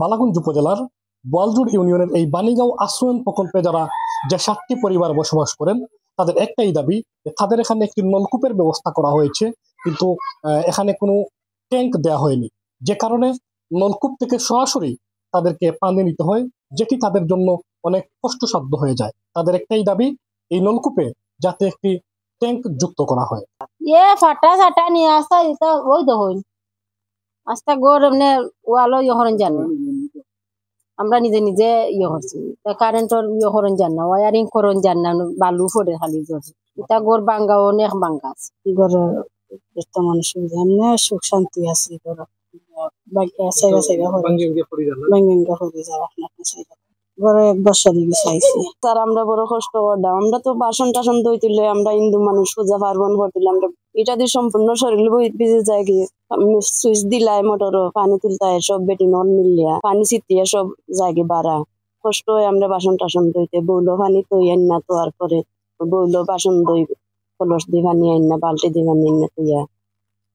বালাগঞ্জ উপজেলার বোয়ালজোড় ইউনিয়নের এই বাণীগাঁও আশ্রয়ণ প্রকল্পে যে 7টি পরিবার বসবাস করেন, তাদের একটাই দাবি যে তাদের এখানে একটি নলকূপের ব্যবস্থা করা হয়েছে, কিন্তু এখানে কোনো ট্যাঙ্ক দেওয়া হয়নি, যে কারণে নলকূপ থেকে সরাসরি তাদেরকে পানি নিতে হয়, যেটি তাদের জন্য অনেক কষ্টসাধ্য হয়ে যায়। তাদের একটাই দাবি, এই নলকূপে যাতে একটি ট্যাঙ্ক যুক্ত করা হয়। ফাটা সাটা নিয়ে আসা এটা ওই তো হইল আস্তা গোর এমনি ওয়ালো হরণ জানো আমরা নিজে নিজে করছি কারেন্টর হরণ জান না, ওয়ারিং করণ জান না, বালু পড়ে খালি জোর এটা গোর বাঙ্গা অনেক বাঙ্গা আছে। গোর বর্তমান সুবিধা এমনি সুখ শান্তি আছে। গোর ঘরে 1 বছর চাইছি তার আমরা বড় কষ্ট করলাম। আমরা তো বাসন টাসন ধুই তুলে আমরা হিন্দু মানুষ পূজা পার্বণ করছিলাম, আমরা এটা দিয়ে সম্পূর্ণ শরীর ভিজে যায় গিয়ে সুইচ দিলাই মোটর পানি তুলতায় সব বেটি নল মিলিয়া পানি ছিটিয়ে সব জায়গা বাড়া কষ্ট হয়। আমরা বাসন টাসন ধুইতে বউলো পানি তৈ আইন না, তো আর পরে বউলো বাসন ধুই কলস দিয়ে পানি আইন না, বালতি দিয়ে পানি আইন না, তুইয়া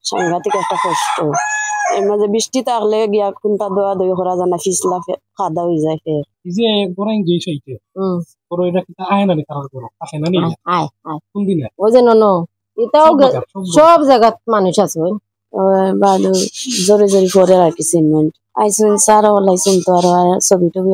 সাংঘাতিক একটা কষ্ট। এর মাঝে বৃষ্টি থাকলে গিয়া কোনটা দোয়া দই করা জানা ফিসলা খাদা হয়ে যায় ফের যে গোরাইন যে সাইতে পুরো এটা কি আয় না তার করো আসে না নিয়ে আয় কোন দিনে ওই যে ননো এটাও সব জায়গাত মানুষ আছে বালু জোরে জোরে করে আর কি সিমেন্ট আইসুন সারা ওলাইছুন তো আর ছবি টবি